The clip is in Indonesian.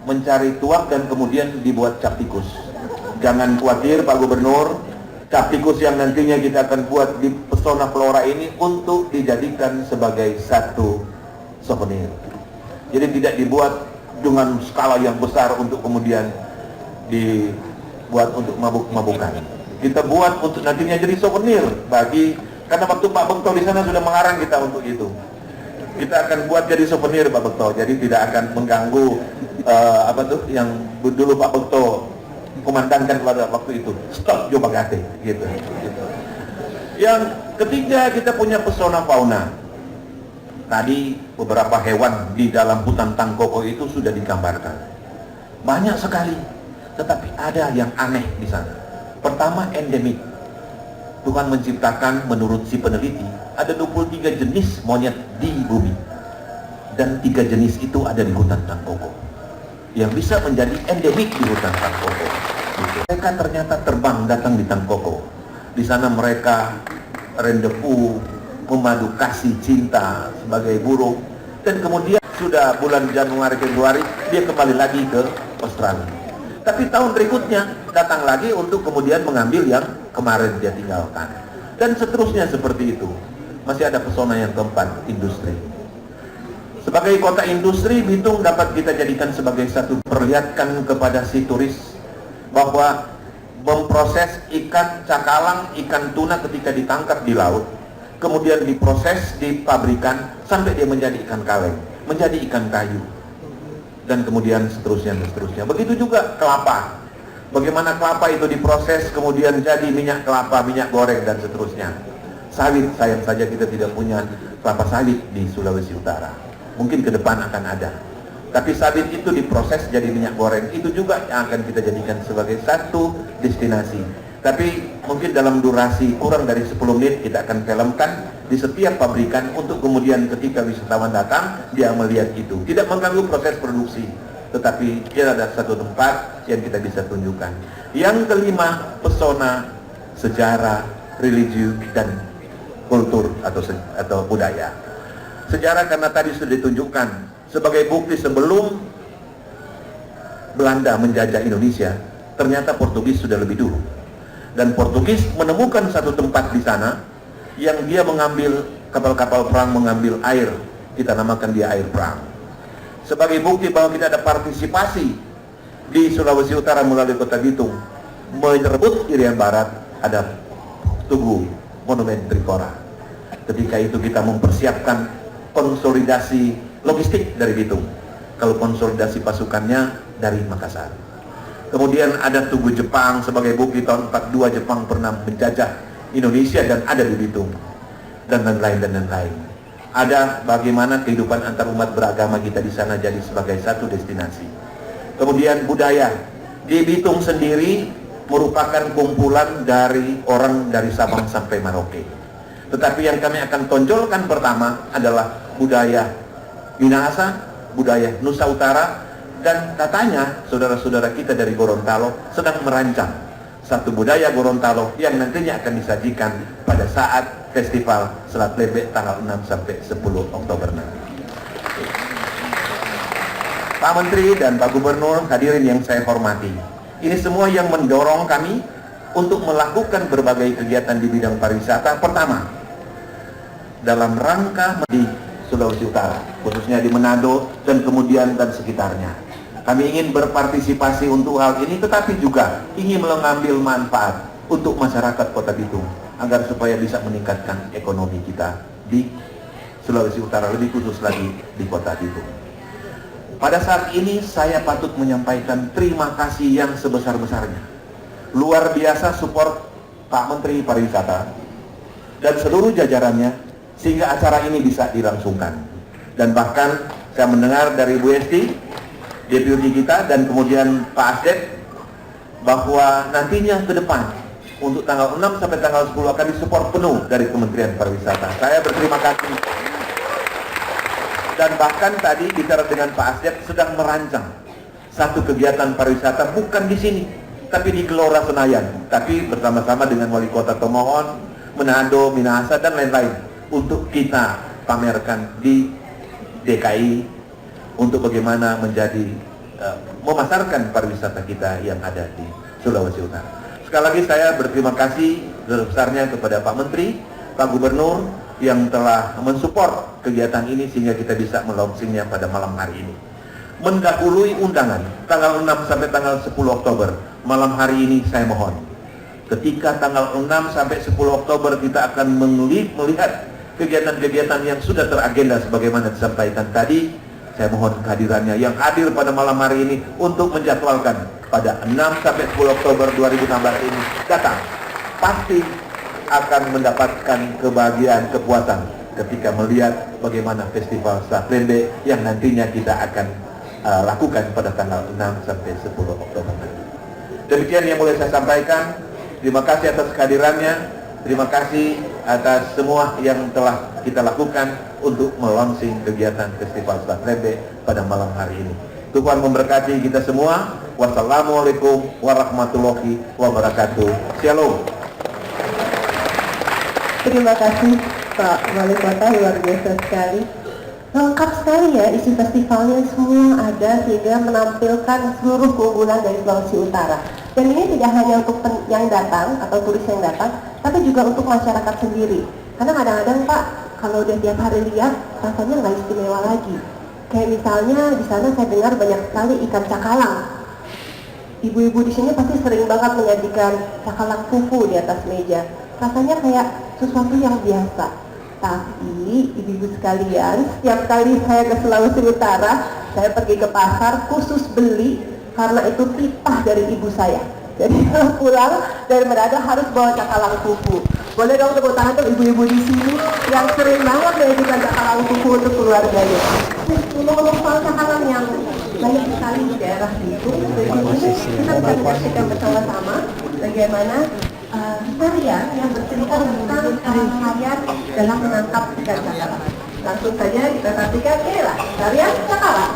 mencari tuak dan kemudian dibuat cap tikus. Jangan khawatir Pak Gubernur, cap tikus yang nantinya kita akan buat di Pesona Flora ini untuk dijadikan sebagai satu souvenir. Jadi tidak dibuat dengan skala yang besar untuk kemudian dibuat untuk mabuk-mabukan. Kita buat untuk nantinya jadi souvenir karena waktu Pak Bekto di sana sudah mengarang kita untuk itu. Kita akan buat jadi souvenir Pak Bekto, jadi tidak akan mengganggu yang dulu Pak Bekto kumandangkan pada waktu itu, stop Joba Gate gitu. Yang ketiga, kita punya pesona fauna. Tadi beberapa hewan di dalam hutan Tangkoko itu sudah digambarkan, banyak sekali, tetapi ada yang aneh di sana. Pertama, endemik. Tuhan menciptakan, menurut si peneliti, ada 23 jenis monyet di bumi, dan 3 jenis itu ada di hutan Tangkoko yang bisa menjadi endemik di hutan Tangkoko. Mereka ternyata terbang datang di Tangkoko. Di sana mereka rendezvous, memadu kasih cinta sebagai burung, dan kemudian sudah bulan Januari Februari dia kembali lagi ke Australia. Tapi tahun berikutnya datang lagi untuk kemudian mengambil yang kemarin dia tinggalkan, dan seterusnya seperti itu. Masih ada pesona yang keempat, industri. Sebagai kota industri, Bitung dapat kita jadikan sebagai satu perlihatkan kepada si turis bahwa memproses ikan cakalang, ikan tuna ketika ditangkap di laut, kemudian diproses di pabrikan sampai dia menjadi ikan kaleng, menjadi ikan kayu, dan kemudian seterusnya dan seterusnya. Begitu juga kelapa. Bagaimana kelapa itu diproses kemudian jadi minyak kelapa, minyak goreng, dan seterusnya. Sawit, sayang saja kita tidak punya kelapa sawit di Sulawesi Utara. Mungkin ke depan akan ada. Tapi sawit itu diproses jadi minyak goreng, itu juga yang akan kita jadikan sebagai satu destinasi. Tapi mungkin dalam durasi kurang dari 10 menit kita akan filmkan di setiap pabrikan untuk kemudian ketika wisatawan datang dia melihat itu. Tidak mengganggu proses produksi, tetapi dia ada satu tempat yang kita bisa tunjukkan. Yang kelima, pesona, sejarah, religi, dan kultur atau budaya. Sejarah karena tadi sudah ditunjukkan sebagai bukti sebelum Belanda menjajah Indonesia, ternyata Portugis sudah lebih dulu. Dan Portugis menemukan satu tempat di sana yang dia mengambil kapal-kapal perang, mengambil air, kita namakan dia air perang. Sebagai bukti bahwa kita ada partisipasi di Sulawesi Utara melalui kota Bitung merebut Irian Barat, ada Tugu Monumen Trikora. Ketika itu kita mempersiapkan konsolidasi logistik dari Bitung, kalau konsolidasi pasukannya dari Makassar. Kemudian ada Tugu Jepang sebagai bukti tahun 42 Jepang pernah menjajah Indonesia dan ada di Bitung, dan lain-lain dan lain-lain. Ada bagaimana kehidupan antar umat beragama kita di sana jadi sebagai satu destinasi. Kemudian budaya di Bitung sendiri merupakan kumpulan dari orang dari Sabang sampai Merauke. Tetapi yang kami akan tonjolkan pertama adalah budaya Minahasa, budaya Nusa Utara. Dan katanya saudara-saudara kita dari Gorontalo sedang merancang satu budaya Gorontalo yang nantinya akan disajikan pada saat festival Selat Lembek tanggal 6 sampai 10 Oktober nanti. Pak Menteri dan Pak Gubernur, hadirin yang saya hormati, ini semua yang mendorong kami untuk melakukan berbagai kegiatan di bidang pariwisata. Pertama, dalam rangka di Sulawesi Utara, khususnya di Manado dan kemudian dan sekitarnya. Kami ingin berpartisipasi untuk hal ini, tetapi juga ingin mengambil manfaat untuk masyarakat Kota Bitung agar supaya bisa meningkatkan ekonomi kita di Sulawesi Utara, lebih khusus lagi di Kota Bitung. Pada saat ini saya patut menyampaikan terima kasih yang sebesar-besarnya. Luar biasa support Pak Menteri Pariwisata dan seluruh jajarannya sehingga acara ini bisa dilangsungkan. Dan bahkan saya mendengar dari Bu Esti, Deputi kita, dan kemudian Pak Asdep, bahwa nantinya ke depan untuk tanggal 6 sampai tanggal 10 akan disupport penuh dari Kementerian Pariwisata. Saya berterima kasih. Dan bahkan tadi bicara dengan Pak Asep sedang merancang satu kegiatan pariwisata bukan di sini, tapi di Gelora Senayan, tapi bersama-sama dengan Wali Kota Tomohon, Manado, Minahasa, dan lain-lain untuk kita pamerkan di DKI untuk bagaimana menjadi memasarkan pariwisata kita yang ada di Sulawesi Utara. Sekali lagi saya berterima kasih sebesarnya kepada Pak Menteri, Pak Gubernur yang telah mensupport kegiatan ini sehingga kita bisa melaunchingnya pada malam hari ini. Mendahului undangan tanggal 6 sampai tanggal 10 Oktober, malam hari ini saya mohon, ketika tanggal 6 sampai 10 Oktober kita akan melihat kegiatan-kegiatan yang sudah teragenda sebagaimana disampaikan tadi. Saya mohon kehadirannya yang hadir pada malam hari ini untuk menjadwalkan pada 6 sampai 10 Oktober 2016 ini datang. Pasti akan mendapatkan kebahagiaan, kepuasan ketika melihat bagaimana festival Satlembe yang nantinya kita akan lakukan pada tanggal 6 sampai 10 Oktober nanti. Demikian yang boleh saya sampaikan. Terima kasih atas kehadirannya. Terima kasih atas semua yang telah kita lakukan untuk melaunching kegiatan Festival Satlembe pada malam hari ini. Tuhan memberkati kita semua. Wassalamualaikum warahmatullahi wabarakatuh. Shalom. Terima kasih Pak Wali Kota, luar biasa sekali. Lengkap sekali ya isi festivalnya, semua ada sehingga menampilkan seluruh keunggulan dari Sulawesi Utara. Dan ini tidak hanya untuk yang datang atau turis yang datang, tapi juga untuk masyarakat sendiri. Karena kadang-kadang Pak, kalau udah tiap hari lihat, rasanya nggak istimewa lagi. Kayak misalnya di sana saya dengar banyak sekali ikan cakalang. Ibu-ibu di sini pasti sering banget menyajikan cakalang fufu di atas meja. Rasanya kayak sesuatu yang biasa. Tapi ibu-ibu sekalian, setiap kali saya ke Sulawesi Utara, saya pergi ke pasar khusus beli karena itu titah dari ibu saya. Jadi kalau pulang dari Manado harus bawa cakalang fufu. Boleh dong tepuk tangan untuk ibu-ibu di sini yang sering banget menyajikan cakalang fufu untuk keluarganya. Ngomong soal cakalang yang banyak sekali di daerah itu, dari sini kita bisa menyaksikan bersama-sama bagaimana tarian yang bercerita tentang keseharian dalam menangkap ikan cakalang. Langsung saja kita saksikan, inilah tarian cakalang.